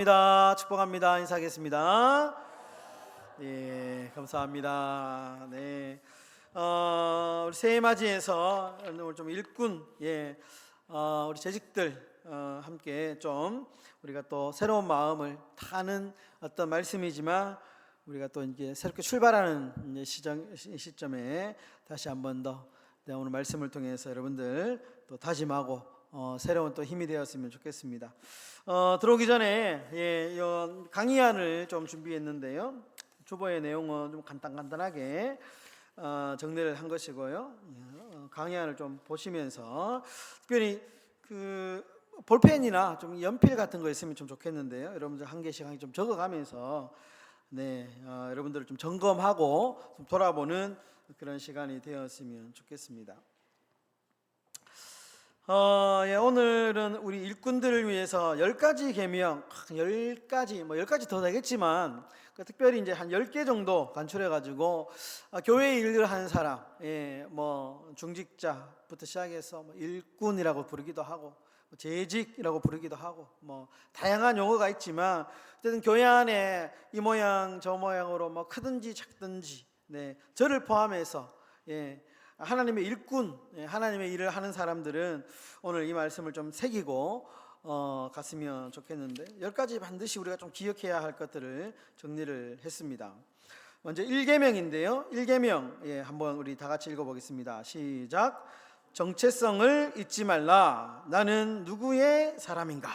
축복합니다. 인사하겠습니다. 예, 감사합니다. 네, 우리 새해 맞이해서 오늘 좀 일꾼, 우리 재직들 함께 좀 우리가 또 새로운 마음을 타는 어떤 말씀이지만 우리가 또 이제 새롭게 출발하는 시점에 다시 한 번 더 오늘 말씀을 통해서 여러분들 또 다짐하고 새로운 또 힘이 되었으면 좋겠습니다. 들어오기 전에 강의안을 좀 준비했는데요. 주보의 내용은 좀 간단하게 정리를 한 것이고요. 강의안을 좀 보시면서 특별히 그 볼펜이나 좀 연필 같은 거 있으면 좀 좋겠는데요. 여러분들 한 개씩 좀 적어가면서 여러분들을 좀 점검하고 좀 돌아보는 그런 시간이 되었으면 좋겠습니다. 오늘은 우리 일꾼들을 위해서 10가지 계명, 10가지 더 되겠지만 특별히 이제 한 10개 정도 간추려 가지고 교회 일을 하는 사람, 중직자부터 시작해서 일꾼이라고 부르기도 하고 재직이라고 부르기도 하고 다양한 용어가 있지만 어쨌든 교회 안에 이 모양 저 모양으로 크든지 작든지 저를 포함해서 하나님의 일꾼, 하나님의 일을 하는 사람들은 오늘 이 말씀을 좀 새기고 갔으면 좋겠는데 10가지 반드시 우리가 좀 기억해야 할 것들을 정리를 했습니다. 먼저 1계명인데요. 1계명 한번 우리 다 같이 읽어보겠습니다. 시작. 정체성을 잊지 말라. 나는 누구의 사람인가.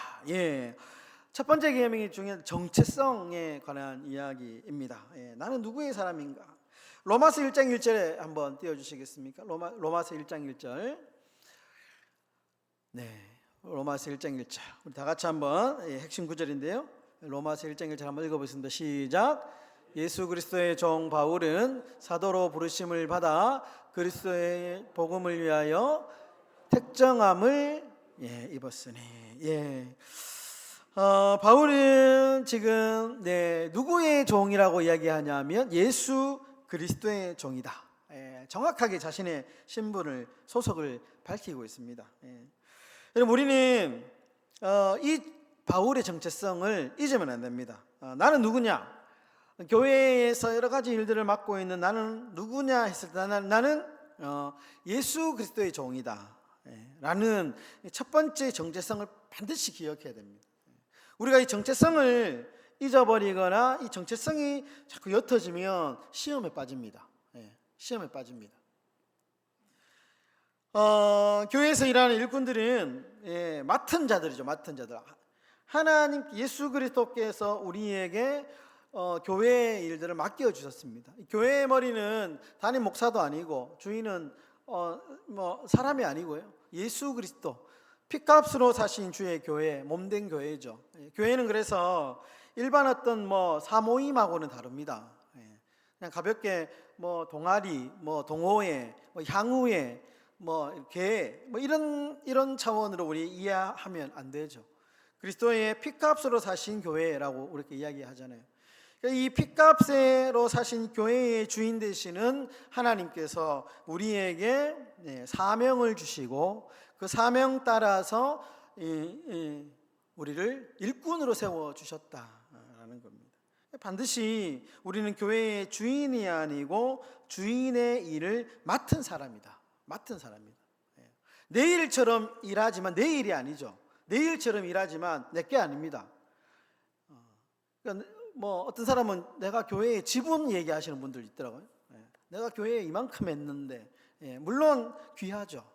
첫 번째 계명이 중요한 정체성에 관한 이야기입니다. 나는 누구의 사람인가. 로마서 1장 1절에 한번 띄워주시겠습니까? 로마서 1장 1절. 로마서 1장 1절. 우리 다 같이 한번 핵심 구절인데요. 로마서 1장 1절 한번 읽어보겠습니다. 시작. 예수 그리스도의 종 바울은 사도로 부르심을 받아 그리스도의 복음을 위하여 택정함을 입었으니. 바울은 지금 누구의 종이라고 이야기하냐면 예수 그리스도의 종이다. 정확하게 자신의 신분을 소속을 밝히고 있습니다. 여러분 우리는 이 바울의 정체성을 잊으면 안 됩니다. 나는 누구냐? 교회에서 여러 가지 일들을 맡고 있는 나는 누구냐 했을 때 나는 예수 그리스도의 종이다 라는 첫 번째 정체성을 반드시 기억해야 됩니다. 우리가 이 정체성을 잊어버리거나 이 정체성이 자꾸 옅어지면 시험에 빠집니다. 시험에 빠집니다. 교회에서 일하는 일꾼들은 맡은 자들이죠. 맡은 자들. 하나님 예수 그리스도께서 우리에게 교회의 일들을 맡겨 주셨습니다. 교회의 머리는 담임 목사도 아니고 주인은 사람이 아니고요. 예수 그리스도 피값으로 사신 주의 교회, 몸된 교회죠. 교회는 그래서 일반 어떤 사모임하고는 다릅니다. 그냥 가볍게 동아리, 동호회, 향후회, 개 이런 차원으로 우리 이해하면 안 되죠. 그리스도의 피값으로 사신 교회라고 이렇게 이야기하잖아요. 이 피값으로 사신 교회의 주인 되시는 하나님께서 우리에게 사명을 주시고 그 사명 따라서 우리를 일꾼으로 세워주셨다라는 겁니다. 반드시 우리는 교회의 주인이 아니고 주인의 일을 맡은 사람이다. 맡은 사람이다. 내 일처럼 일하지만 내 일이 아니죠. 내 일처럼 일하지만 내게 아닙니다. 그러니까 어떤 사람은 내가 교회에 지분 얘기하시는 분들 있더라고요. 내가 교회에 이만큼 했는데 물론 귀하죠.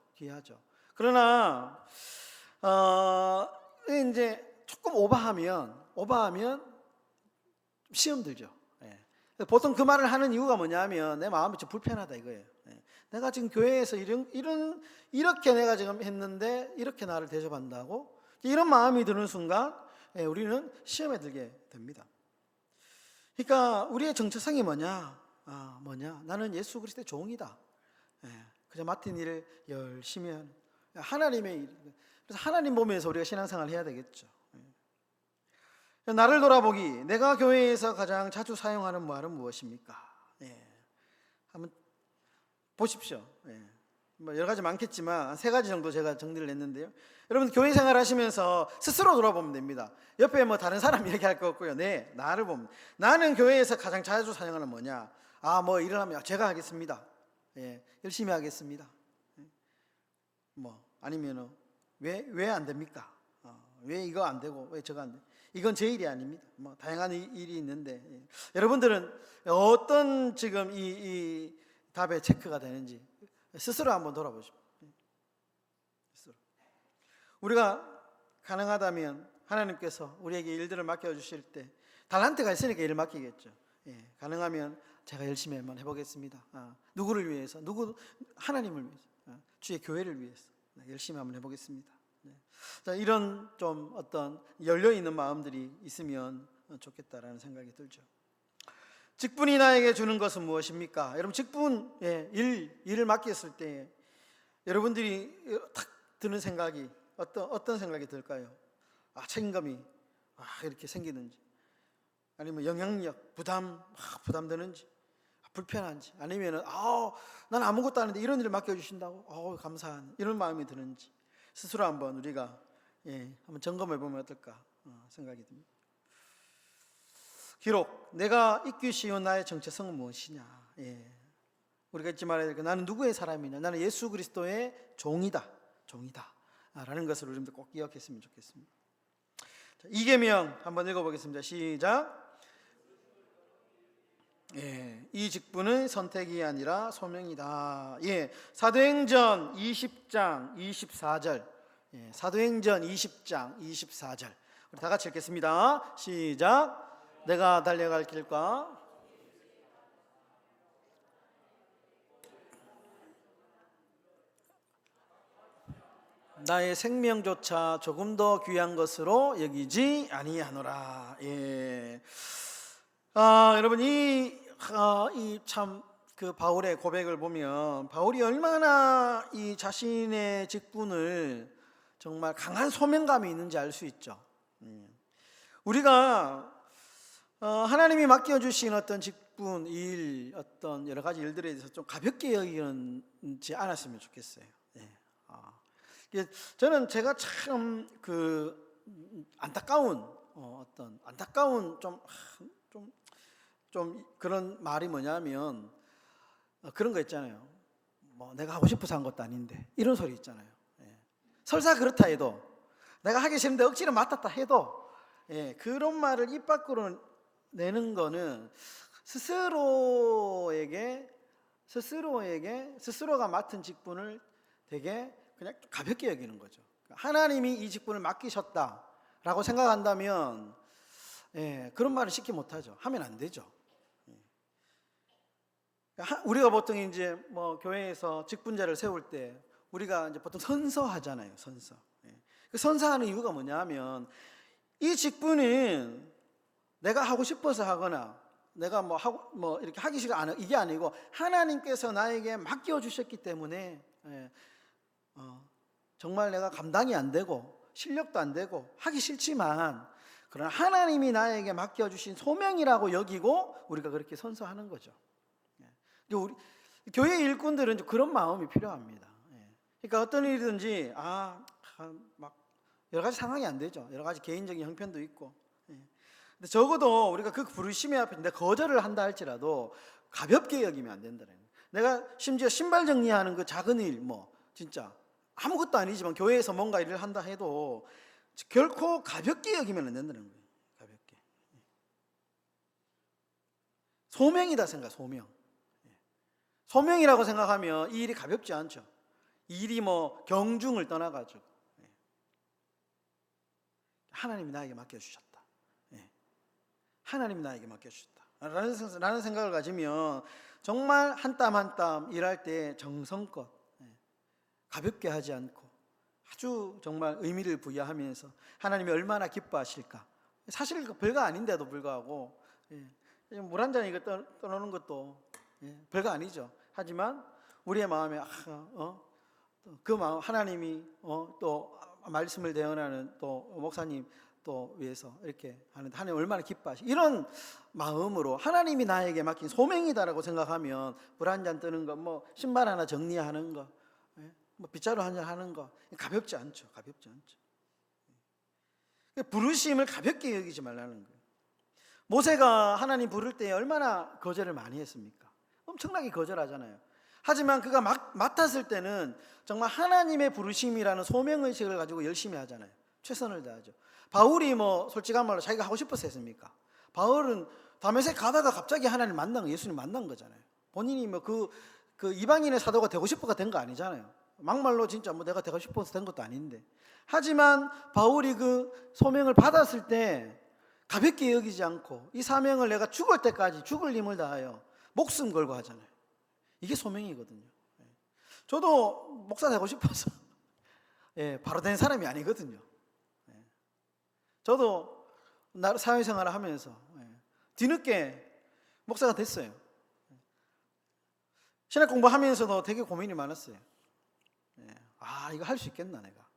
그러나 이제 조금 오버하면 시험 들죠. 보통 그 말을 하는 이유가 뭐냐면 내 마음이 좀 불편하다 이거예요. 내가 지금 교회에서 이렇게 내가 지금 했는데 이렇게 나를 대접한다고 이런 마음이 드는 순간 우리는 시험에 들게 됩니다. 그러니까 우리의 정체성이 뭐냐? 나는 예수 그리스도의 종이다. 그저 맡은 일을 열심히 하는 하나님의 일. 그래서 하나님 보면서 우리가 신앙생활을 해야 되겠죠. 나를 돌아보기. 내가 교회에서 가장 자주 사용하는 말은 무엇입니까? 한번 보십시오. 뭐 여러 가지 많겠지만 세 가지 정도 제가 정리를 했는데요. 여러분 교회 생활 하시면서 스스로 돌아보면 됩니다. 옆에 뭐 다른 사람 얘기할 거 없고요. 네, 나를 보면 나는 교회에서 가장 자주 사용하는 뭐냐? 뭐 일어나면 제가 하겠습니다. 예, 열심히 하겠습니다. 뭐 아니면은 왜 안 됩니까? 왜 이거 안 되고 왜 저거 안 돼? 이건 제 일이 아닙니다. 뭐 다양한 일이 있는데 여러분들은 어떤 지금 이 답에 체크가 되는지 스스로 한번 돌아보십시오. 스스로. 우리가 가능하다면 하나님께서 우리에게 일들을 맡겨주실 때 달란트가 있으니까 일을 맡기겠죠. 가능하면 제가 열심히 한번 해보겠습니다. 누구를 위해서? 하나님을 위해서, 주의 교회를 위해서 열심히 한번 해보겠습니다. 자, 이런 좀 어떤 열려 있는 마음들이 있으면 좋겠다라는 생각이 들죠. 직분이 나에게 주는 것은 무엇입니까? 여러분 직분, 일을 맡겼을 때 여러분들이 탁 드는 생각이 어떤 생각이 들까요? 책임감이 이렇게 생기는지, 아니면 영향력, 부담되는지, 불편한지, 아니면 난 아무것도 안 했는데 이런 일을 맡겨주신다고 감사한 이런 마음이 드는지 스스로 한번 우리가 한번 점검해 보면 어떨까 생각이 듭니다. 기록 내가 잊기 쉬운 나의 정체성은 무엇이냐? 우리가 잊지 말아야 될 게 나는 누구의 사람이냐? 나는 예수 그리스도의 종이다 라는 것을 우리들 꼭 기억했으면 좋겠습니다. 자, 이 계명 한번 읽어보겠습니다. 시작. 이 직분은 선택이 아니라 소명이다. 사도행전 20장 24절. 사도행전 20장 24절. 우리 다 같이 읽겠습니다. 시작. 내가 달려갈 길과 나의 생명조차 조금 더 귀한 것으로 여기지 아니하노라. 여러분 이 참 그 바울의 고백을 보면 바울이 얼마나 이 자신의 직분을 정말 강한 소명감이 있는지 알 수 있죠. 우리가 하나님이 맡겨주신 어떤 직분, 일, 어떤 여러 가지 일들에 대해서 좀 가볍게 여기지 않았으면 좋겠어요. 저는 제가 참 안타까운 좀 그런 말이 뭐냐면 그런 거 있잖아요. 뭐 내가 하고 싶어서 한 것도 아닌데 이런 소리 있잖아요. 설사 그렇다 해도 내가 하기 싫은데 억지로 맡았다 해도 그런 말을 입 밖으로 내는 거는 스스로가 맡은 직분을 되게 그냥 가볍게 여기는 거죠. 하나님이 이 직분을 맡기셨다라고 생각한다면 그런 말을 쉽게 못하죠. 하면 안 되죠. 우리가 보통 이제 뭐 교회에서 직분자를 세울 때 우리가 이제 보통 선서하잖아요. 선서. 그 선서하는 이유가 뭐냐면 이 직분은 내가 하고 싶어서 하거나 내가 뭐 이렇게 하기 싫어 안 이게 아니고 하나님께서 나에게 맡겨 주셨기 때문에 정말 내가 감당이 안 되고 실력도 안 되고 하기 싫지만 그러나 하나님이 나에게 맡겨 주신 소명이라고 여기고 우리가 그렇게 선서하는 거죠. 우리 교회 일꾼들은 그런 마음이 필요합니다. 그러니까 어떤 일이든지 막 여러 가지 상황이 안 되죠. 여러 가지 개인적인 형편도 있고. 근데 적어도 우리가 그 부르심의 앞에 내가 거절을 한다 할지라도 가볍게 여기면 안 된다는 거예요. 내가 심지어 신발 정리하는 그 작은 일 진짜 아무것도 아니지만 교회에서 뭔가 일을 한다 해도 결코 가볍게 여기면 안 된다는 거예요. 가볍게. 소명이다 생각. 소명이라고 생각하면 이 일이 가볍지 않죠. 이 일이 경중을 떠나가지고 하나님이 나에게 맡겨주셨다. 하나님이 나에게 맡겨주셨다 라는 생각을 가지면 정말 한 땀 한 땀 일할 때 정성껏 가볍게 하지 않고 아주 정말 의미를 부여하면서 하나님이 얼마나 기뻐하실까. 사실 별거 아닌데도 불구하고 물 한 잔 이거 떠놓는 것도 별거 아니죠. 하지만 우리의 마음에 그 마음 하나님이 또 말씀을 대언하는 또 목사님 또 위해서 이렇게 하는데 하나님 얼마나 기뻐하시 이런 마음으로 하나님이 나에게 맡긴 소명이다라고 생각하면 물 한 잔 뜨는 거 신발 하나 정리하는 거 뭐 빗자루 한잔 하는 거 가볍지 않죠. 가볍지 않죠. 부르심을 가볍게 여기지 말라는 거예요. 모세가 하나님 부를 때 얼마나 거절을 많이 했습니까? 엄청나게 거절하잖아요. 하지만 그가 맡았을 때는 정말 하나님의 부르심이라는 소명의식을 가지고 열심히 하잖아요. 최선을 다하죠. 바울이 뭐 솔직한 말로 자기가 하고 싶어서 했습니까? 바울은 다메섹 가다가 갑자기 하나님 만난 거, 예수님 만난 거잖아요. 본인이 뭐 그 이방인의 사도가 되고 싶어가 된 거 아니잖아요. 막말로 진짜 뭐 내가 되고 싶어서 된 것도 아닌데. 하지만 바울이 그 소명을 받았을 때 가볍게 여기지 않고 이 사명을 내가 죽을 때까지 죽을 힘을 다하여 목숨 걸고 하잖아요. 이게 소명이거든요. 저도 목사 되고 싶어서 바로 된 사람이 아니거든요. 저도 사회생활을 하면서 뒤늦게 목사가 됐어요. 신학 공부하면서도 되게 고민이 많았어요. 이거 할 수 있겠나 내가.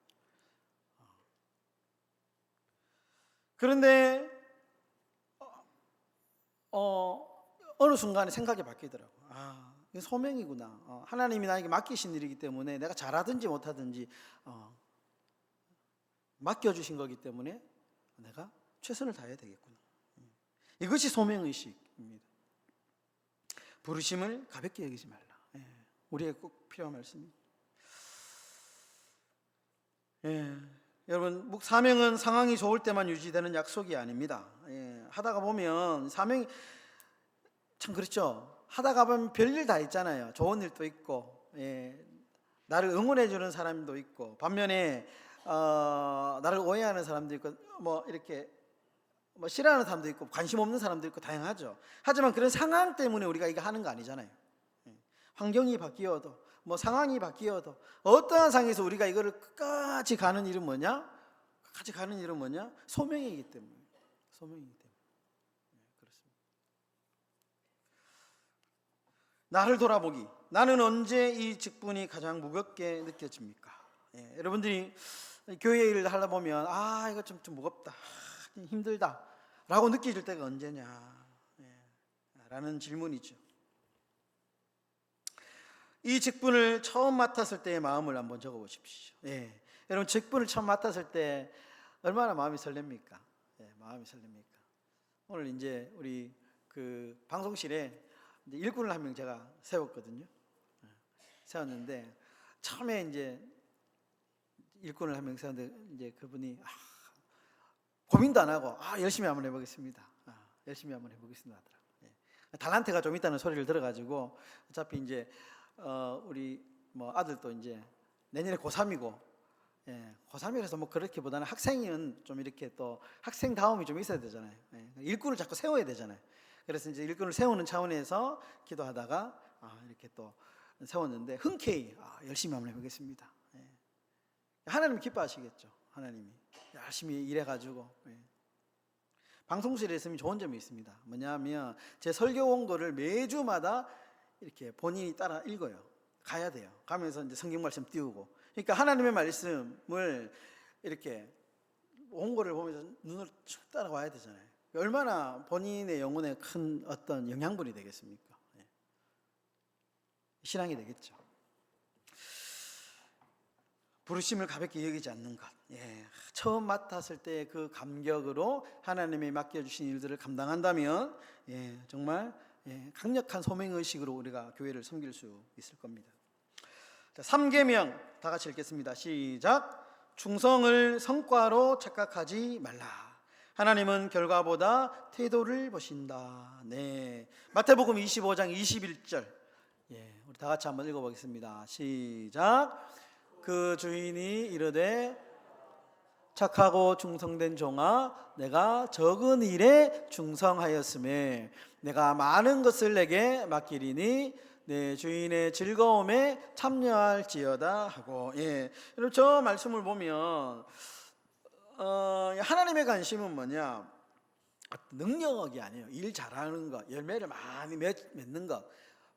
그런데 어느 순간에 생각이 바뀌더라고요. 이게 소명이구나. 하나님이 나에게 맡기신 일이기 때문에 내가 잘하든지 못하든지 맡겨주신 거기 때문에 내가 최선을 다해야 되겠구나. 이것이 소명의식입니다. 부르심을 가볍게 여기지 말라. 우리에게 꼭 필요한 말씀입니다. 여러분, 사명은 상황이 좋을 때만 유지되는 약속이 아닙니다. 하다가 보면 사명이 참 그렇죠. 하다가 보면 별일 다 있잖아요. 좋은 일도 있고, 나를 응원해 주는 사람도 있고, 반면에 나를 오해하는 사람도 있고, 뭐 이렇게 뭐 싫어하는 사람도 있고, 관심 없는 사람도 있고, 다양하죠. 하지만 그런 상황 때문에 우리가 이거 하는 거 아니잖아요. 환경이 바뀌어도, 뭐 상황이 바뀌어도, 어떠한 상황에서 우리가 이거를 끝까지 가는 일은 뭐냐? 끝까지 가는 일은 뭐냐? 소명이기 때문에. 소명이기 때문에. 그렇습니다. 나를 돌아보기. 나는 언제 이 직분이 가장 무겁게 느껴집니까? 여러분들이 교회 일을 하다 보면 이거 좀 무겁다, 힘들다 라고 느껴질 때가 언제냐 라는 질문이죠. 이 직분을 처음 맡았을 때의 마음을 한번 적어보십시오. 여러분, 직분을 처음 맡았을 때 얼마나 마음이 설렙니까? 마음이 설렙니까? 오늘 이제 우리 그 방송실에 이제 일꾼을 한 명 제가 세웠거든요. 세웠는데 처음에 이제 일꾼을 한 명 세웠는데 이제 그분이 고민도 안 하고 열심히 한번 해보겠습니다. 열심히 한번 해보겠습니다 하더라고요. 달란트가 좀 있다는 소리를 들어가지고 어차피 이제 우리 뭐 아들도 이제 내년에 고3이고 고3이라서 뭐 그렇게보다는 학생은 좀 이렇게 또 학생다움이 좀 있어야 되잖아요. 일꾼을 자꾸 세워야 되잖아요. 그래서 이제 일꾼을 세우는 차원에서 기도하다가 이렇게 또 세웠는데 흔쾌히 열심히 한번 해보겠습니다. 하나님 기뻐하시겠죠. 하나님이 열심히 일해가지고 방송실에 있으면 좋은 점이 있습니다. 뭐냐면 제 설교 원고를 매주마다 이렇게 본인이 따라 읽어요. 가야 돼요. 가면서 이제 성경 말씀 띄우고. 그러니까 하나님의 말씀을 이렇게 원고를 보면서 눈을 쭉 따라와야 되잖아요. 얼마나 본인의 영혼에 큰 어떤 영향분이 되겠습니까? 신앙이 되겠죠. 부르심을 가볍게 여기지 않는 것. 처음 맡았을 때 그 감격으로 하나님이 맡겨주신 일들을 감당한다면 정말 강력한 소명의식으로 우리가 교회를 섬길 수 있을 겁니다. 자, 3계명 다 같이 읽겠습니다. 시작. 충성을 성과로 착각하지 말라. 하나님은 결과보다 태도를 보신다. 마태복음 25장 21절. 우리 다 같이 한번 읽어보겠습니다. 시작. 그 주인이 이르되 착하고 충성된 종아, 내가 적은 일에 충성하였음에 내가 많은 것을 내게 맡기리니 내 주인의 즐거움에 참여할지어다 하고. 여러분, 저 말씀을 보면 하나님의 관심은 뭐냐? 능력이 아니에요. 일 잘하는 것, 열매를 많이 맺는 것,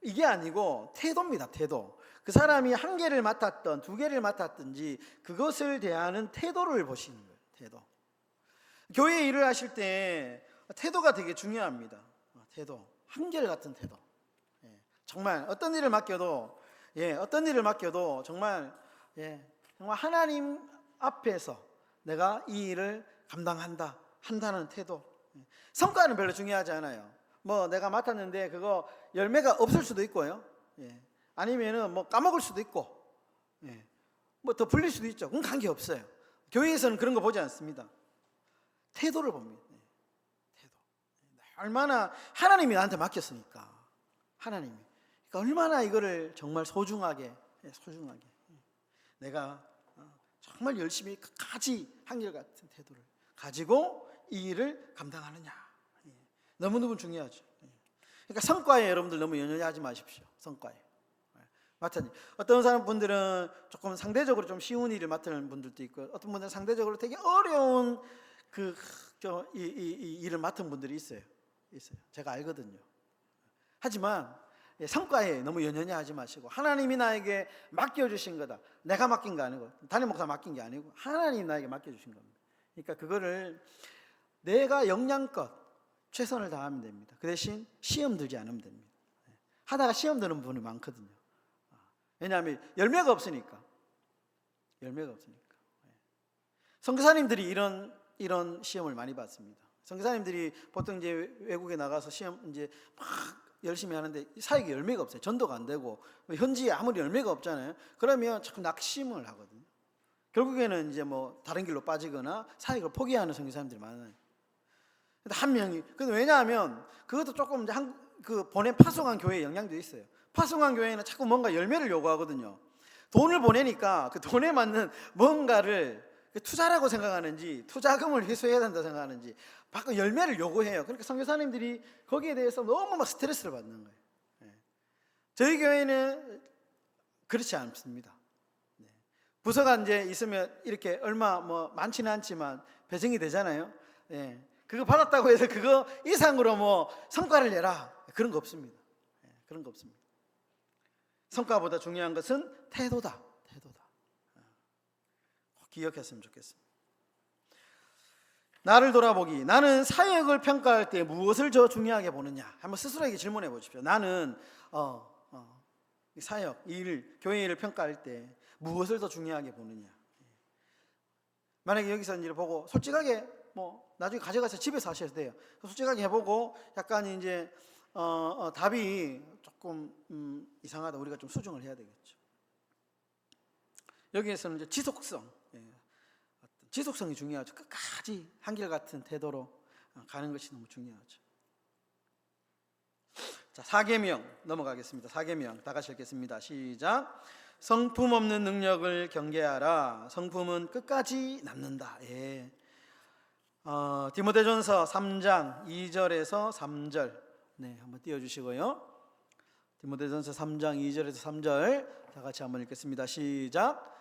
이게 아니고 태도입니다. 태도. 그 사람이 한 개를 맡았던 두 개를 맡았든지 그것을 대하는 태도를 보시는 거예요. 태도. 교회 일을 하실 때 태도가 되게 중요합니다. 태도. 한결같은 태도. 정말 어떤 일을 맡겨도 정말 정말 하나님 앞에서 내가 이 일을 한다는 태도. 성과는 별로 중요하지 않아요. 뭐 내가 맡았는데 그거 열매가 없을 수도 있고요. 아니면은 뭐 까먹을 수도 있고, 뭐 더 불릴 수도 있죠. 그건 관계없어요. 교회에서는 그런 거 보지 않습니다. 태도를 봅니다. 태도. 얼마나 하나님이 나한테 맡겼으니까. 하나님이. 그러니까 얼마나 이거를 정말 소중하게 내가 정말 열심히 끝까지 한결같은 태도를 가지고 이 일을 감당하느냐. 너무너무 중요하죠. 그러니까 성과에 여러분들 너무 연연히 하지 마십시오. 성과에. 맡으니 어떤 분들은 조금 상대적으로 좀 쉬운 일을 맡는 분들도 있고, 어떤 분들은 상대적으로 되게 어려운 이 일을 맡은 분들이 있어요. 제가 알거든요. 하지만 성과에 너무 연연히 하지 마시고, 하나님이 나에게 맡겨주신 거다. 내가 맡긴 거 아니고, 담임 목사 맡긴 게 아니고 하나님이 나에게 맡겨주신 겁니다. 그러니까 그거를 내가 역량껏 최선을 다하면 됩니다. 그 대신 시험 들지 않으면 됩니다. 하다가 시험 드는 분이 많거든요. 왜냐하면 열매가 없으니까. 선교사님들이 이런 시험을 많이 받습니다. 선교사님들이 보통 이제 외국에 나가서 시험 이제 막 열심히 하는데 사역에 열매가 없어요. 전도가 안 되고 현지에 아무리 열매가 없잖아요. 그러면 자꾸 낙심을 하거든요. 결국에는 이제 뭐 다른 길로 빠지거나 사역을 포기하는 선교사님들이 많아요. 근데 한 명이, 근데 왜냐하면 그것도 조금 이제 그 파송한 교회의 영향도 있어요. 파송한 교회는 자꾸 뭔가 열매를 요구하거든요. 돈을 보내니까 그 돈에 맞는 뭔가를 투자라고 생각하는지, 투자금을 회수해야 된다 생각하는지 바꾸 열매를 요구해요. 그러니까 선교사님들이 거기에 대해서 너무 막 스트레스를 받는 거예요. 저희 교회는 그렇지 않습니다. 부서가 이제 있으면 이렇게 얼마 뭐 많지는 않지만 배정이 되잖아요. 그거 받았다고 해서 그거 이상으로 뭐 성과를 내라, 그런 거 없습니다. 그런 거 없습니다. 성과보다 중요한 것은 태도다. 꼭 기억했으면 좋겠습니다. 나를 돌아보기. 나는 사역을 평가할 때 무엇을 더 중요하게 보느냐? 한번 스스로에게 질문해 보십시오. 나는 사역, 일, 교회 일을 평가할 때 무엇을 더 중요하게 보느냐? 만약에 여기서 이제 보고 솔직하게 뭐 나중에 가져가서 집에서 하셔도 돼요. 솔직하게 해보고 약간 이제 답이 조금 이상하다, 우리가 좀 수정을 해야 되겠죠. 여기에서는 이제 지속성이 중요하죠. 끝까지 한결같은 태도로 가는 것이 너무 중요하죠. 자, 4계명 넘어가겠습니다. 4계명 다 같이 읽겠습니다. 시작. 성품 없는 능력을 경계하라. 성품은 끝까지 남는다. 디모데전서 3장 2절에서 3절 한번 띄워주시고요. 디모데전서 3장 2절에서 3절 다 같이 한번 읽겠습니다. 시작.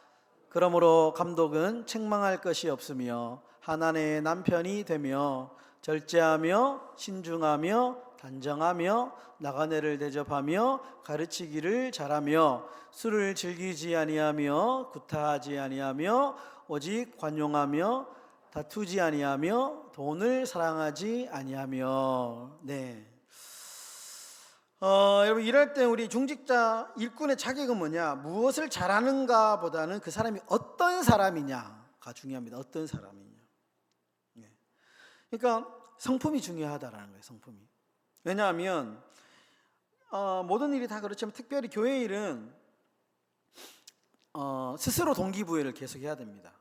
그러므로 감독은 책망할 것이 없으며 하나님의 남편이 되며 절제하며 신중하며 단정하며 나그네를 대접하며 가르치기를 잘하며 술을 즐기지 아니하며 구타하지 아니하며 오직 관용하며 다투지 아니하며 돈을 사랑하지 아니하며. 여러분, 일할 때 우리 중직자 일꾼의 자격은 뭐냐? 무엇을 잘하는가 보다는 그 사람이 어떤 사람이냐가 중요합니다. 어떤 사람이냐. 그러니까 성품이 중요하다라는 거예요. 성품이. 왜냐하면 모든 일이 다 그렇지만 특별히 교회 일은 스스로 동기부여를 계속해야 됩니다.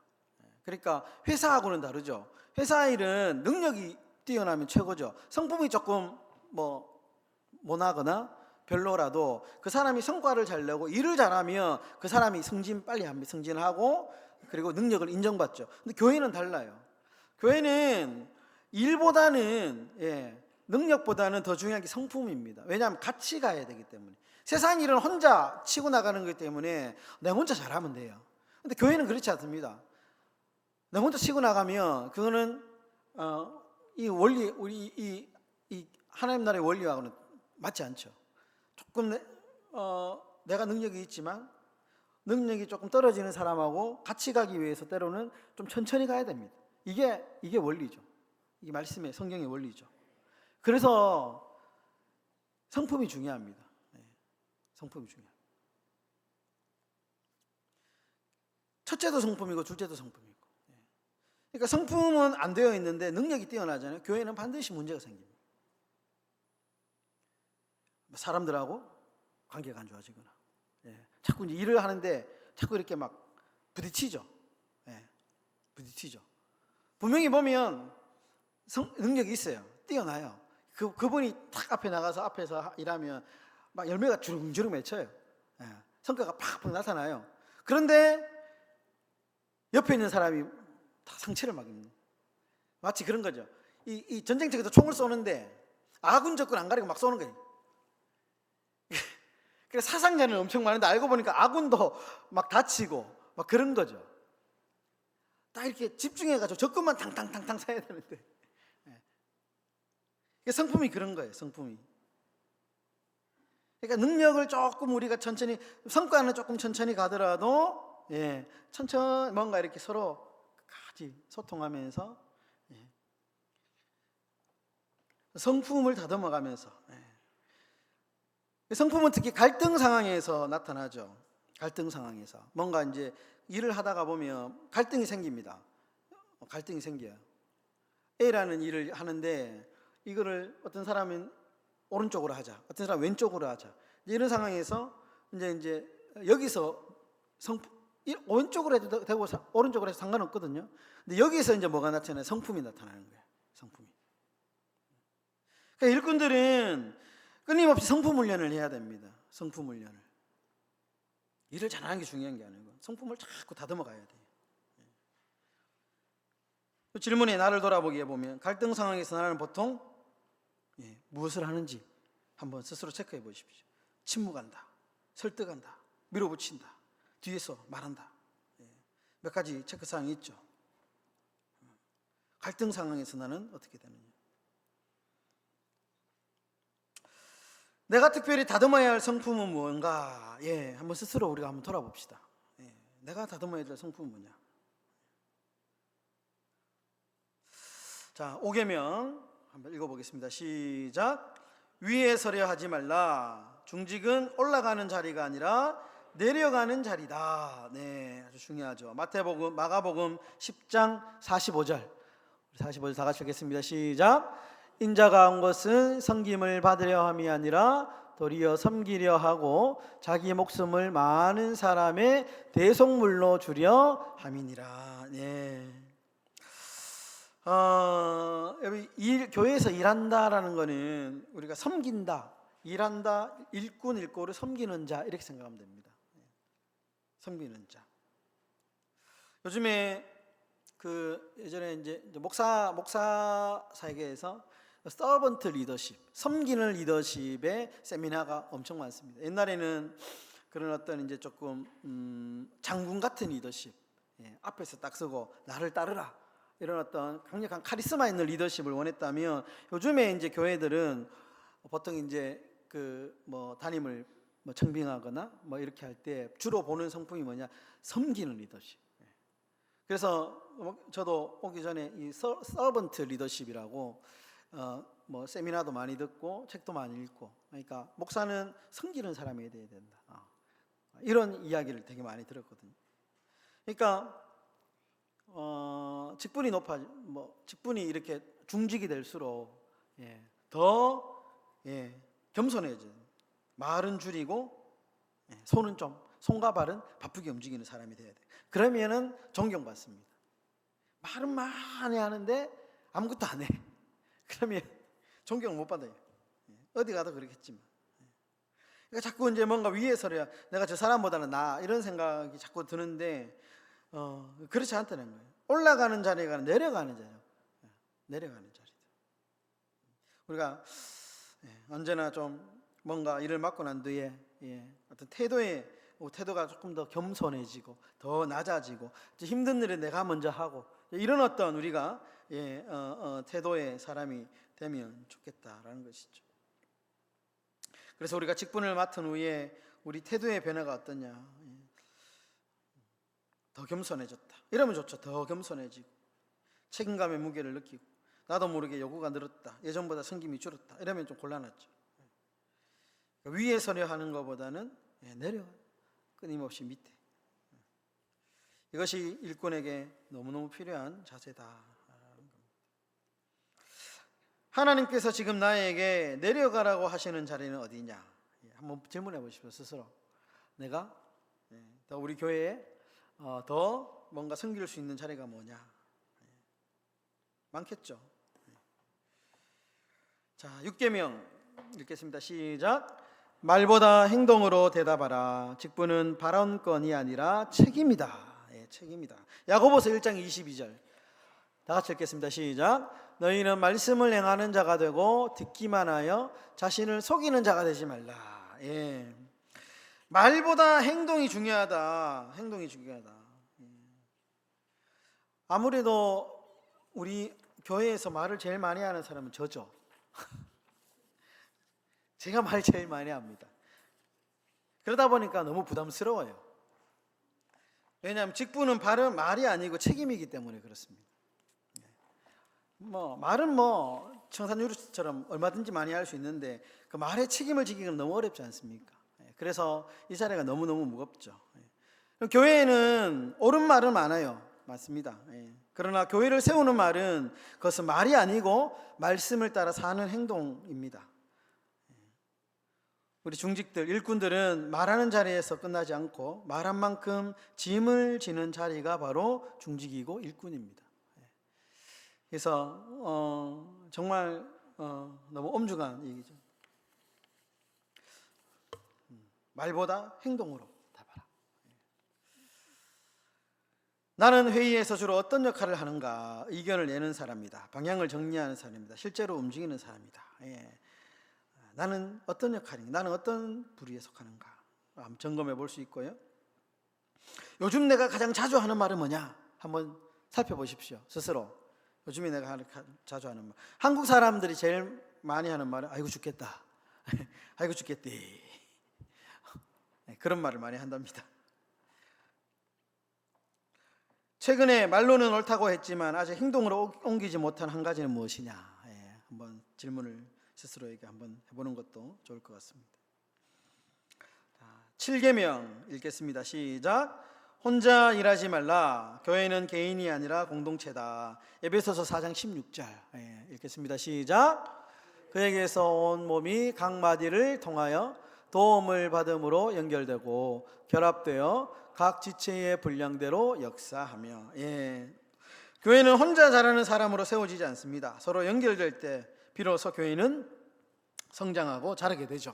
그러니까 회사하고는 다르죠. 회사 일은 능력이 뛰어나면 최고죠. 성품이 조금 못하거나 별로라도 그 사람이 성과를 잘 내고 일을 잘하면 그 사람이 빨리 승진하고 그리고 능력을 인정받죠. 근데 교회는 달라요. 교회는 일보다는 능력보다는 더 중요한 게 성품입니다. 왜냐하면 같이 가야 되기 때문에. 세상 일은 혼자 치고 나가는 거기 때문에 내가 혼자 잘하면 돼요. 근데 교회는 그렇지 않습니다. 내가 혼자 치고 나가면 그거는 이 원리, 이 하나님 나라의 원리하고는 맞지 않죠. 조금 내가 능력이 있지만 능력이 조금 떨어지는 사람하고 같이 가기 위해서 때로는 좀 천천히 가야 됩니다. 이게 원리죠. 이게 말씀의 성경의 원리죠. 그래서 성품이 중요합니다. 성품이 중요합니다. 첫째도 성품이고 둘째도 성품이고. 그러니까 성품은 안 되어 있는데 능력이 뛰어나잖아요. 교회는 반드시 문제가 생깁니다. 사람들하고 관계가 안 좋아지거나, 자꾸 이제 일을 하는데 자꾸 이렇게 막 부딪히죠. 부딪히죠. 분명히 보면 능력이 있어요. 뛰어나요. 그분이 탁 앞에 나가서 앞에서 일하면 막 열매가 주렁주렁 맺혀요. 성과가 팍팍 나타나요. 그런데 옆에 있는 사람이 다 상처를 막 입는, 마치 그런 거죠. 이 전쟁터에서 총을 쏘는데 아군 적군 안 가리고 막 쏘는 거예요. 그래서 사상자는 엄청 많은데 알고 보니까 아군도 막 다치고 막 그런 거죠. 딱 이렇게 집중해가지고 적군만 탕탕탕탕 사야 되는데, 성품이 그런 거예요. 성품이. 그러니까 능력을 조금 우리가 천천히, 성과는 조금 천천히 가더라도 천천히 뭔가 이렇게 서로 같이 소통하면서 성품을 다듬어가면서, 성품은 특히 갈등 상황에서 나타나죠. 갈등 상황에서 뭔가 이제 일을 하다가 보면 갈등이 생깁니다. 갈등이 생겨요. A라는 일을 하는데 이거를 어떤 사람은 오른쪽으로 하자, 어떤 사람은 왼쪽으로 하자. 이런 상황에서 이제 여기서 왼쪽으로 해도 되고 오른쪽으로 해도 상관없거든요. 근데 여기서 이제 뭐가 나타나요? 성품이 나타나는 거예요. 성품이. 그러니까 일꾼들은 끊임없이 성품 훈련을 해야 됩니다. 성품 훈련을. 일을 잘하는 게 중요한 게 아니고 성품을 자꾸 다듬어 가야 돼요. 질문에 나를 돌아보기에 보면 갈등 상황에서 나는 보통 무엇을 하는지 한번 스스로 체크해 보십시오. 침묵한다, 설득한다, 밀어붙인다, 뒤에서 말한다. 몇 가지 체크사항이 있죠. 갈등 상황에서 나는 어떻게 되느냐. 내가 특별히 다듬어야 할 성품은 뭔가? 한번 스스로 우리가 한번 돌아봅시다. 내가 다듬어야 될 성품은 뭐냐? 자, 5계명 한번 읽어보겠습니다. 시작. 위에 서려 하지 말라. 중직은 올라가는 자리가 아니라 내려가는 자리다. 아주 중요하죠. 마태복음, 마가복음 10장 45절. 45절 다 같이 읽겠습니다. 시작. 인자가 온 것은 섬김을 받으려 함이 아니라 도리어 섬기려 하고 자기 목숨을 많은 사람의 대속물로 주려 함이니라. 여기 교회에서 일한다라는 거는 우리가 섬긴다, 일한다, 일꾼을 섬기는 자 이렇게 생각하면 됩니다. 섬기는 자. 요즘에 예전에 이제 목사 세계에서 서번트 리더십, 섬기는 리더십의 세미나가 엄청 많습니다. 옛날에는 그런 어떤 이제 조금 장군 같은 리더십, 앞에서 딱 서고 나를 따르라, 이런 어떤 강력한 카리스마 있는 리더십을 원했다면, 요즘에 이제 교회들은 보통 이제 담임을 청빙하거나 이렇게 할 때 주로 보는 성품이 뭐냐? 섬기는 리더십. 그래서 저도 오기 전에 이 서번트 리더십이라고 세미나도 많이 듣고 책도 많이 읽고, 그러니까 목사는 섬기는 사람이 돼야 된다, 이런 이야기를 되게 많이 들었거든요. 그러니까 직분이 직분이 이렇게 중직이 될수록 더 겸손해져요. 말은 줄이고 손과 발은 바쁘게 움직이는 사람이 돼야 돼. 그러면은 존경받습니다. 말은 많이 하는데 아무것도 안 해. 그러면 존경을 못 받아요. 어디 가도 그렇겠지만. 그러니까 자꾸 이제 뭔가 위에 서려, 내가 저 사람보다는 나, 이런 생각이 자꾸 드는데 그렇지 않다는 거예요. 올라가는 자리가 아니라 내려가는 자리예요. 내려가는 자리다. 우리가 언제나 좀 뭔가 일을 맡고 난 뒤에 어떤 태도가 조금 더 겸손해지고 더 낮아지고, 힘든 일은 내가 먼저 하고, 이런 어떤 우리가 태도의 사람이 되면 좋겠다라는 것이죠. 그래서 우리가 직분을 맡은 후에 우리 태도의 변화가 어떠냐? 더 겸손해졌다, 이러면 좋죠. 더 겸손해지고 책임감의 무게를 느끼고, 나도 모르게 요구가 늘었다, 예전보다 섬김이 줄었다, 이러면 좀 곤란하죠. 위에 서려 하는 것보다는 내려, 끊임없이 밑에. 이것이 일꾼에게 너무너무 필요한 자세다. 하나님께서 지금 나에게 내려가라고 하시는 자리는 어디냐? 한번 질문해 보십시오, 스스로. 내가 더 우리 교회에 더 뭔가 섬길 수 있는 자리가 뭐냐? 많겠죠. 자, 6계명 읽겠습니다. 시작. 말보다 행동으로 대답하라. 직분은 발언권이 아니라 책임이다. 책임이다. 야고보서 1장 22절. 다 같이 읽겠습니다. 시작. 너희는 말씀을 행하는 자가 되고 듣기만 하여 자신을 속이는 자가 되지 말라. 말보다 행동이 중요하다. 행동이 중요하다. 아무래도 우리 교회에서 말을 제일 많이 하는 사람은 저죠. 제가 말 제일 많이 합니다. 그러다 보니까 너무 부담스러워요. 왜냐하면 직분은 말이 아니고 책임이기 때문에 그렇습니다. 말은 청산유리처럼 얼마든지 많이 할 수 있는데 그 말의 책임을 지기는 너무 어렵지 않습니까? 그래서 이 자리가 너무너무 무겁죠. 교회에는 옳은 말은 많아요. 맞습니다. 그러나 교회를 세우는 말은 그것은 말이 아니고 말씀을 따라 사는 행동입니다. 우리 중직들, 일꾼들은 말하는 자리에서 끝나지 않고 말한 만큼 짐을 지는 자리가 바로 중직이고 일꾼입니다. 그래서 정말 너무 엄중한 얘기죠. 말보다 행동으로 답하라. 나는 회의에서 주로 어떤 역할을 하는가 의견을 내는 사람이다. 방향을 정리하는 사람입니다. 실제로 움직이는 사람이다. 나는 어떤 역할인가? 나는 어떤 부류에 속하는가? 한번 점검해 볼 수 있고요. 요즘 내가 가장 자주 하는 말은 뭐냐? 한번 살펴보십시오. 스스로. 요즘에 내가 자주 하는 말. 한국 사람들이 제일 많이 하는 말은 아이고 죽겠다. 아이고 죽겠디. 그런 말을 많이 한답니다. 최근에 말로는 옳다고 했지만 아직 행동으로 옮기지 못한 한 가지는 무엇이냐? 한번 질문을 스스로에게 한번 해보는 것도 좋을 것 같습니다. 7계명 읽겠습니다. 시작. 혼자 일하지 말라. 교회는 개인이 아니라 공동체다. 에베소서 4장 16절 읽겠습니다. 시작. 그에게서 온 몸이 각 마디를 통하여 도움을 받음으로 연결되고 결합되어 각 지체의 분량대로 역사하며. 교회는 혼자 자라는 사람으로 세워지지 않습니다. 서로 연결될 때 비로소 교회는 성장하고 자라게 되죠.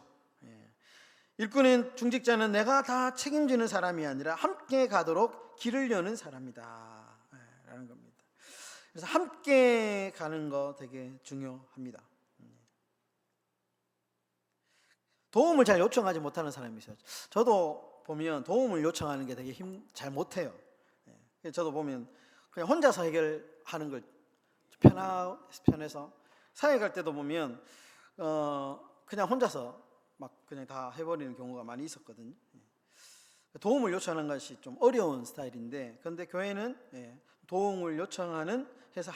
일꾼인 중직자는 내가 다 책임지는 사람이 아니라 함께 가도록 길을 여는 사람이다 라는 겁니다. 그래서 함께 가는 거 되게 중요합니다. 도움을 잘 요청하지 못하는 사람이 있어요. 저도 보면 도움을 요청하는 게 되게 잘 못해요. 저도 보면 그냥 혼자서 해결하는 걸 편해서 사회 갈 때도 보면 그냥 혼자서 막 그냥 다 해버리는 경우가 많이 있었거든요. 도움을 요청하는 것이 좀 어려운 스타일인데, 그런데 교회는 도움을 요청하는 해서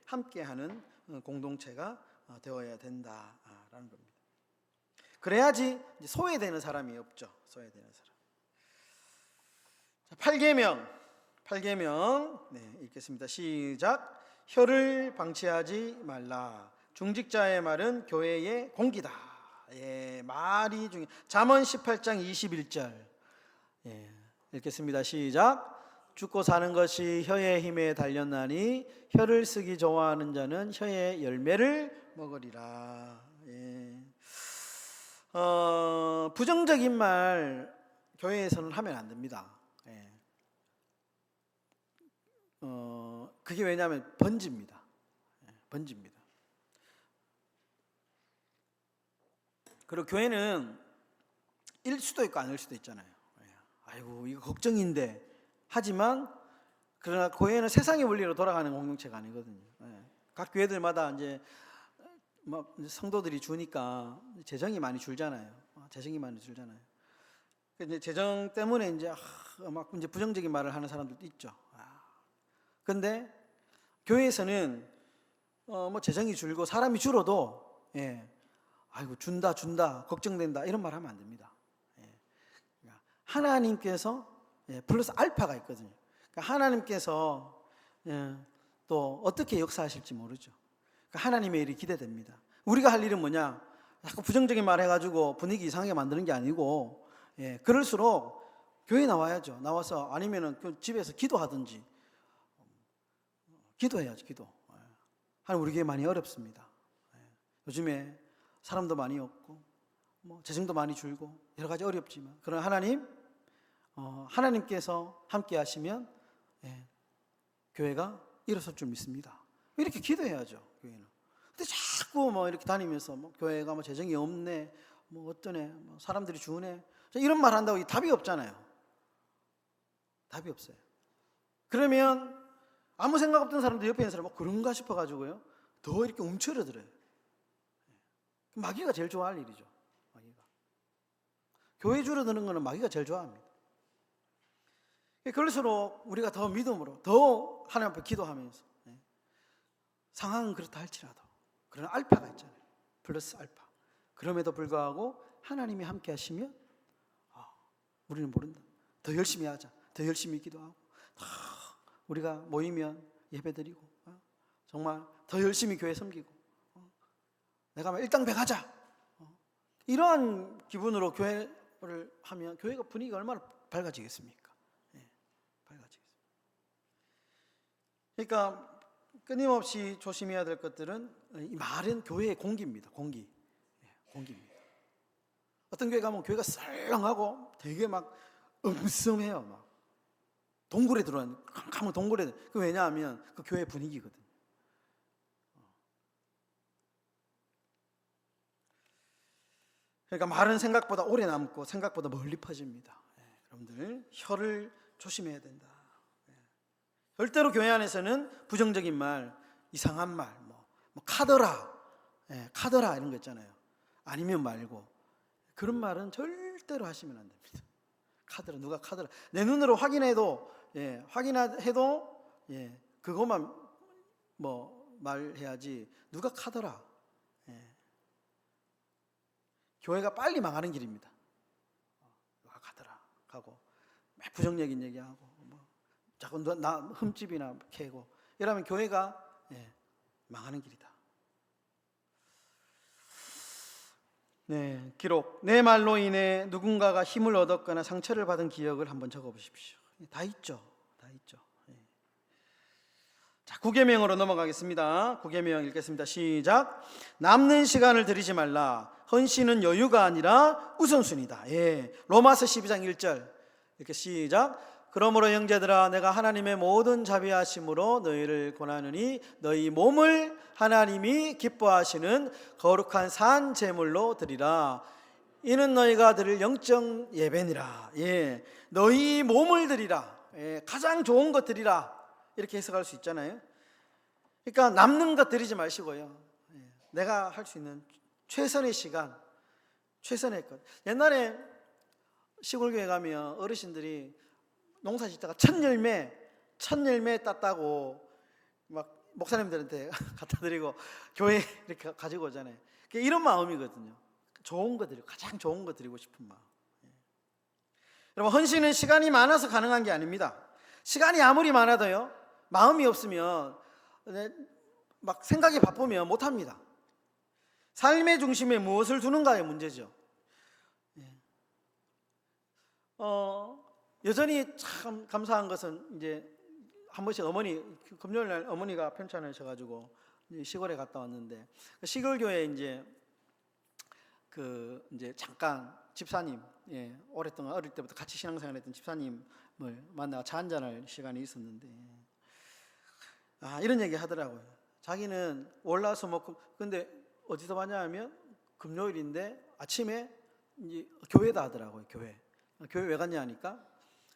함께하는 공동체가 되어야 된다라는 겁니다. 그래야지 소외되는 사람이 없죠. 소외되는 사람. 8계명 읽겠습니다. 시작. 혀를 방치하지 말라. 중직자의 말은 교회의 공기다. 말이 중요. 잠언 18장 21절 읽겠습니다. 시작. 죽고 사는 것이 혀의 힘에 달렸나니 혀를 쓰기 좋아하는 자는 혀의 열매를 먹으리라. 부정적인 말 교회에서는 하면 안 됩니다. 그게 왜냐하면 번집니다. 번집니다. 그리고 교회는 일 수도 있고 아닐 수도 있잖아요. 아이고 이거 걱정인데 하지만 그러나 교회는 세상의 원리로 돌아가는 공동체가 아니거든요. 각 교회들마다 이제 성도들이 주니까 재정이 많이 줄잖아요. 이제 재정 때문에 이제 막 이제 부정적인 말을 하는 사람들도 있죠. 근데 교회에서는 재정이 줄고 사람이 줄어도 아이고 준다 걱정된다 이런 말 하면 안 됩니다. 하나님께서 플러스 알파가 있거든요. 그러니까 하나님께서 또 어떻게 역사하실지 모르죠. 그러니까 하나님의 일이 기대됩니다. 우리가 할 일은 뭐냐? 자꾸 부정적인 말 해가지고 분위기 이상하게 만드는 게 아니고, 그럴수록 교회 나와야죠. 나와서 아니면은 그 집에서 기도하든지, 기도해야죠. 기도. 하나님, 우리 교회 많이 어렵습니다. 요즘에 사람도 많이 없고 뭐 재정도 많이 줄고 여러 가지 어렵지만, 그러나 하나님께서 함께 하시면 교회가 일어설 줄 믿습니다. 이렇게 기도해야죠. 교회는. 근데 자꾸 뭐 이렇게 다니면서 뭐 교회가 뭐 재정이 없네, 뭐 어떠네, 뭐 사람들이 주네, 이런 말 한다고 답이 없잖아요. 답이 없어요. 그러면 아무 생각 없던 사람도 옆에 있는 사람 그런가 싶어가지고요, 더 이렇게 움츠러들어요. 마귀가 제일 좋아할 일이죠. 마귀가. 교회 줄어드는 거는 마귀가 제일 좋아합니다. 그럴수록 우리가 더 믿음으로, 더 하나님 앞에 기도하면서, 상황은 그렇다 할지라도, 그러나 알파가 있잖아요. 플러스 알파. 그럼에도 불구하고 하나님이 함께 하시면 우리는 모른다. 더 열심히 하자. 더 열심히 기도하고, 우리가 모이면 예배드리고, 정말 더 열심히 교회 섬기고, 내가 막 일당백하자, 이러한 기분으로 교회를 하면 교회가 분위기가 얼마나 밝아지겠습니까? 밝아지겠습니다. 그러니까 끊임없이 조심해야 될 것들은, 이 말은 교회의 공기입니다. 공기입니다. 어떤 교회 가면 교회가 썰렁하고 되게 막 음성해요. 막 동굴에 들어가는, 가면 동굴에. 그 왜냐하면 그 교회 분위기거든. 그러니까 말은 생각보다 오래 남고 생각보다 멀리 퍼집니다. 여러분들 혀를 조심해야 된다. 절대로 교회 안에서는 부정적인 말, 이상한 말, 뭐 카더라, 카더라 이런 거 있잖아요. 아니면 말고, 그런 말은 절대로 하시면 안 됩니다. 카더라, 누가 카더라, 내 눈으로 확인해도 그것만 뭐 말해야지, 누가 카더라. 교회가 빨리 망하는 길입니다. 누가 카더라 하고 부정적인 얘기하고, 뭐 자꾸 나 흠집이나 캐고 이러면 교회가 망하는 길이다. 기록. 내 말로 인해 누군가가 힘을 얻었거나 상처를 받은 기억을 한번 적어보십시오. 다 있죠. 자, 9계명으로 넘어가겠습니다. 9계명 읽겠습니다. 시작. 남는 시간을 들이지 말라. 헌신은 여유가 아니라 우선순위다. 로마서 12장 1절 이렇게 시작. 그러므로 형제들아, 내가 하나님의 모든 자비하심으로 너희를 권하느니 너희 몸을 하나님이 기뻐하시는 거룩한 산 제물로 드리라. 이는 너희가 드릴 영적 예배니라. 너희 몸을 드리라. 가장 좋은 것 드리라. 이렇게 해석할 수 있잖아요. 그러니까 남는 것 드리지 마시고요, 내가 할 수 있는 최선의 시간, 최선의 것. 옛날에 시골교회 가면 어르신들이 농사 짓다가 첫 열매 땄다고 막 목사님들한테 갖다 드리고 교회 이렇게 가지고 오잖아요. 이런 마음이거든요. 좋은 거 드리고, 가장 좋은 거 드리고 싶은 마음. 여러분, 헌신은 시간이 많아서 가능한 게 아닙니다. 시간이 아무리 많아도요, 마음이 없으면, 막 생각이 바쁘면 못합니다. 삶의 중심에 무엇을 두는가의 문제죠. 여전히 참 감사한 것은, 이제 한 번씩 금요일날 어머니가 편찮으셔가지고 시골에 갔다 왔는데, 시골교회 이제 잠깐 집사님, 오랫동안 어릴 때부터 같이 신앙생활했던 집사님을 만나 차 한잔할 시간이 있었는데, 이런 얘기 하더라고요. 자기는 월화수목, 근데 어디서 봤냐 하면 금요일인데 아침에 이제 교회다 하더라고요. 교회 왜 갔냐 하니까,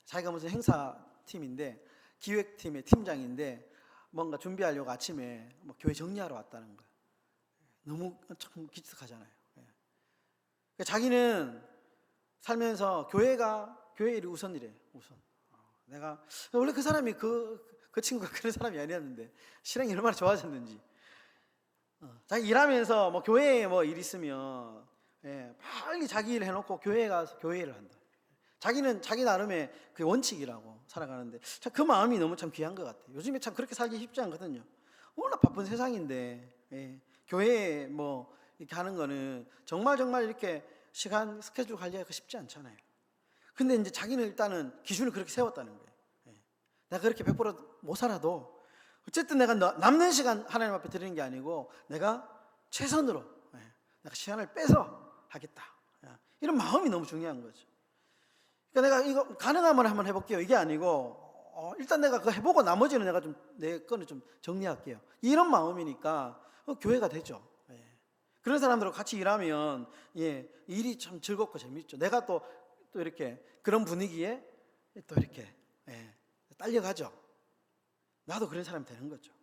자기가 무슨 행사팀인데 기획팀의 팀장인데 뭔가 준비하려고 아침에 뭐 교회 정리하러 왔다는 거예요. 너무 참 기특하잖아요. 자기는 살면서 교회 일이 우선이래요. 우선. 내가 원래 그 사람이 그 친구가 그런 사람이 아니었는데 실행이 얼마나 좋아졌는지. 자기 일하면서 뭐 교회에 뭐 일 있으면 빨리 자기 일 해놓고 교회에 가서 교회 일을 한다. 자기는 자기 나름의 그 원칙이라고 살아가는데 참 그 마음이 너무 참 귀한 것 같아요. 요즘에 참 그렇게 살기 쉽지 않거든요. 워낙 바쁜 세상인데 교회에 뭐 이렇게 하는 거는 정말 이렇게 시간 스케줄 관리하기가 쉽지 않잖아요. 근데 이제 자기는 일단은 기준을 그렇게 세웠다는 거예요. 내가 그렇게 100%못 살아도 어쨌든 내가 남는 시간 하나님 앞에 드리는 게 아니고 내가 최선으로 내가 시간을 빼서 하겠다. 이런 마음이 너무 중요한 거죠. 그러니까 내가 이거 가능하면 한번 해볼게요. 이게 아니고 일단 내가 그거 해보고 나머지는 내가 좀 내 거는 좀 정리할게요. 이런 마음이니까 교회가 되죠. 그런 사람들하고 같이 일하면 일이 참 즐겁고 재밌죠. 내가 또 이렇게 그런 분위기에 또 이렇게 딸려가죠. 나도 그런 사람이 되는 거죠.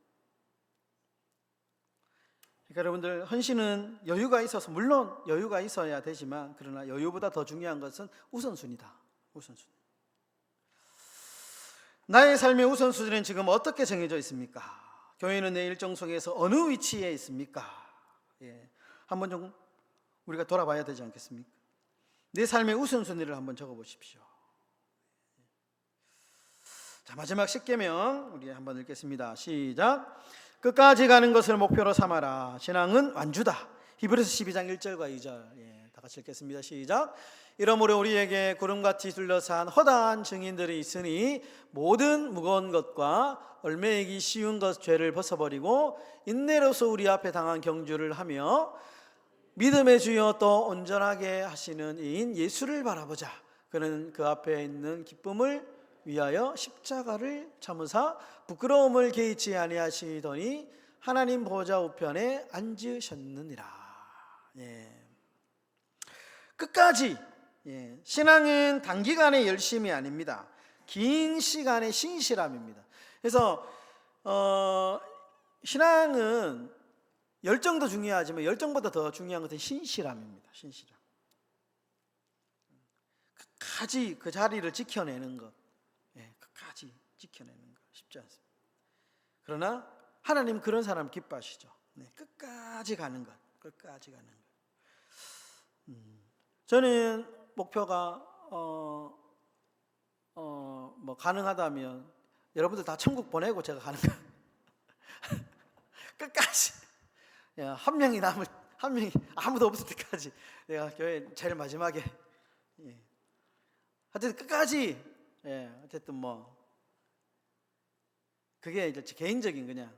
그러니까 여러분들 헌신은 여유가 있어서 물론 여유가 있어야 되지만 그러나 여유보다 더 중요한 것은 우선순위다. 우선순위. 나의 삶의 우선순위는 지금 어떻게 정해져 있습니까? 교회는 내 일정 속에서 어느 위치에 있습니까? 한번 좀 우리가 돌아봐야 되지 않겠습니까? 내 삶의 우선순위를 한번 적어보십시오. 자, 마지막 10계명 우리 한번 읽겠습니다. 시작. 끝까지 가는 것을 목표로 삼아라. 신앙은 완주다. 히브리서 12장 1절과 2절 다 같이 읽겠습니다. 시작. 이러므로 우리에게 구름같이 둘러싼 허다한 증인들이 있으니 모든 무거운 것과 얼매이기 쉬운 것 죄를 벗어버리고 인내로서 우리 앞에 당한 경주를 하며 믿음의 주여 또 온전하게 하시는 이인 예수를 바라보자. 그는 그 앞에 있는 기쁨을 위하여 십자가를 참으사 부끄러움을 개의치 아니하시더니 하나님 보좌 우편에 앉으셨느니라. 끝까지 신앙은 단기간의 열심이 아닙니다. 긴 시간의 신실함입니다. 그래서 신앙은 열정도 중요하지만 열정보다 더 중요한 것은 신실함입니다. 신실함. 끝까지 그 자리를 지켜내는 것, 끝까지 지켜내는 것 쉽지 않습니다. 그러나 하나님 그런 사람 기뻐하시죠. 끝까지 가는 것, 끝까지 가는 것. 저는 목표가 뭐 가능하다면 여러분들 다 천국 보내고 제가 가는 거 끝까지 한 명이 아무도 없을 때까지 내가 교회 제일 마지막에 하여튼 끝까지 어쨌든 뭐 그게 이제 개인적인 그냥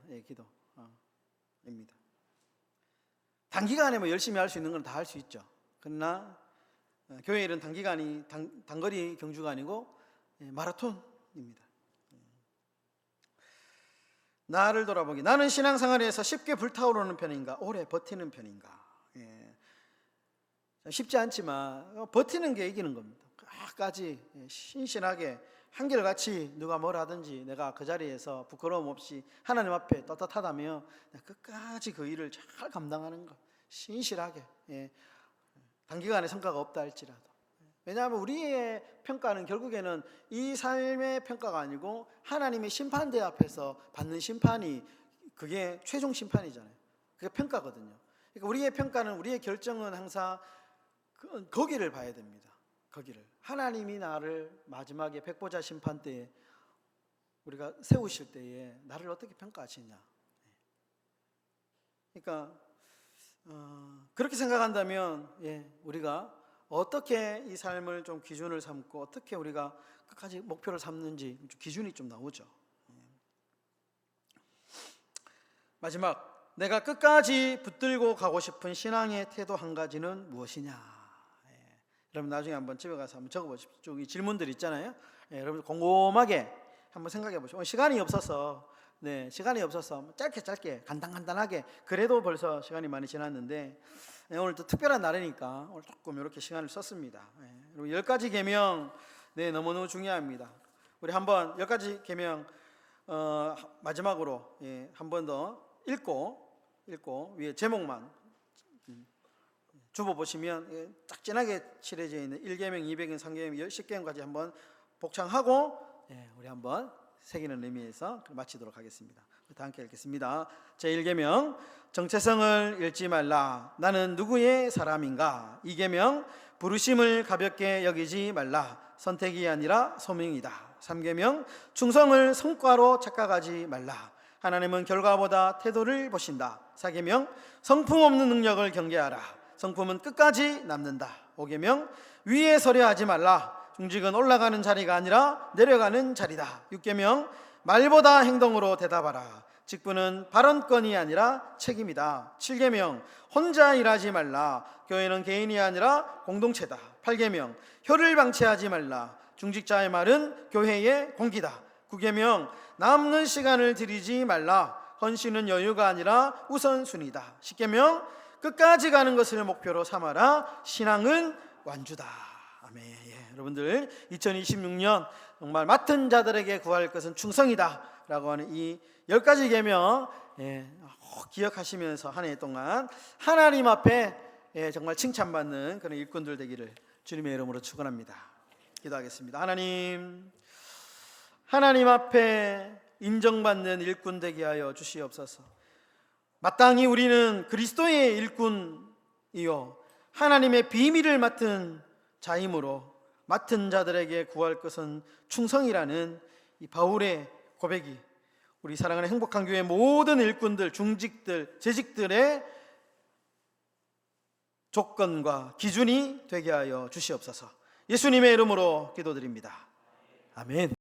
기도입니다. 단기간에 뭐 열심히 할 수 있는 건 다 할 수 있죠. 그러나 교회 일은 단기간이 단거리 경주가 아니고 마라톤입니다. 나를 돌아보기. 나는 신앙생활에서 쉽게 불타오르는 편인가 오래 버티는 편인가. 쉽지 않지만 버티는 게 이기는 겁니다. 끝까지 신신하게 한결같이 누가 뭘 하든지 내가 그 자리에서 부끄러움 없이 하나님 앞에 떳떳하다며 끝까지 그 일을 잘 감당하는 것. 신실하게 단기간에 성과가 없다 할지라도. 왜냐하면 우리의 평가는 결국에는 이 삶의 평가가 아니고 하나님의 심판대 앞에서 받는 심판이 그게 최종 심판이잖아요. 그게 평가거든요. 그러니까 우리의 평가는 우리의 결정은 항상 거기를 봐야 됩니다. 거기를. 하나님이 나를 마지막에 백보자 심판 때에 우리가 세우실 때에 나를 어떻게 평가하시냐. 그러니까 그렇게 생각한다면 우리가 어떻게 이 삶을 좀 기준을 삼고 어떻게 우리가 끝까지 목표를 삼는지 기준이 좀 나오죠. 마지막, 내가 끝까지 붙들고 가고 싶은 신앙의 태도 한 가지는 무엇이냐. 여러분 나중에 한번 집에 가서 한번 적어보십시오. 이 질문들 있잖아요. 여러분 곰곰하게 한번 생각해 보시고 시간이 없어서 짧게 간단하게 그래도 벌써 시간이 많이 지났는데 오늘 또 특별한 날이니까 오늘 조금 이렇게 시간을 썼습니다. 여러분 10가지 계명 너무너무 중요합니다. 우리 한번 10가지 계명 마지막으로 한 번 더 읽고 위에 제목만 주보보시면 딱 진하게 칠해져 있는 1계명, 2계명, 3계명, 10계명까지 한번 복창하고 우리 한번 새기는 의미에서 마치도록 하겠습니다. 다 함께 읽겠습니다. 제1계명 정체성을 잃지 말라. 나는 누구의 사람인가. 2계명 부르심을 가볍게 여기지 말라. 선택이 아니라 소명이다. 3계명 충성을 성과로 착각하지 말라. 하나님은 결과보다 태도를 보신다. 4계명 성품 없는 능력을 경계하라. 성품은 끝까지 남는다. 5계명 위에 서려 하지 말라. 중직은 올라가는 자리가 아니라 내려가는 자리다. 6계명 말보다 행동으로 대답하라. 직분은 발언권이 아니라 책임이다. 7계명 혼자 일하지 말라. 교회는 개인이 아니라 공동체다. 8계명 혀를 방치하지 말라. 중직자의 말은 교회의 공기다. 9계명 남는 시간을 들이지 말라. 헌신은 여유가 아니라 우선순위다. 10계명 끝까지 가는 것을 목표로 삼아라. 신앙은 완주다. 아멘. 여러분들 2026년 정말 맡은 자들에게 구할 것은 충성이다 라고 하는 이 10가지 계명 기억하시면서 한 해 동안 하나님 앞에 정말 칭찬받는 그런 일꾼들 되기를 주님의 이름으로 축원합니다. 기도하겠습니다. 하나님 앞에 인정받는 일꾼 되게 하여 주시옵소서. 마땅히 우리는 그리스도의 일꾼이요 하나님의 비밀을 맡은 자이므로 맡은 자들에게 구할 것은 충성이라는 이 바울의 고백이 우리 사랑하는 행복한 교회 모든 일꾼들, 중직들, 재직들의 조건과 기준이 되게 하여 주시옵소서. 예수님의 이름으로 기도드립니다. 아멘.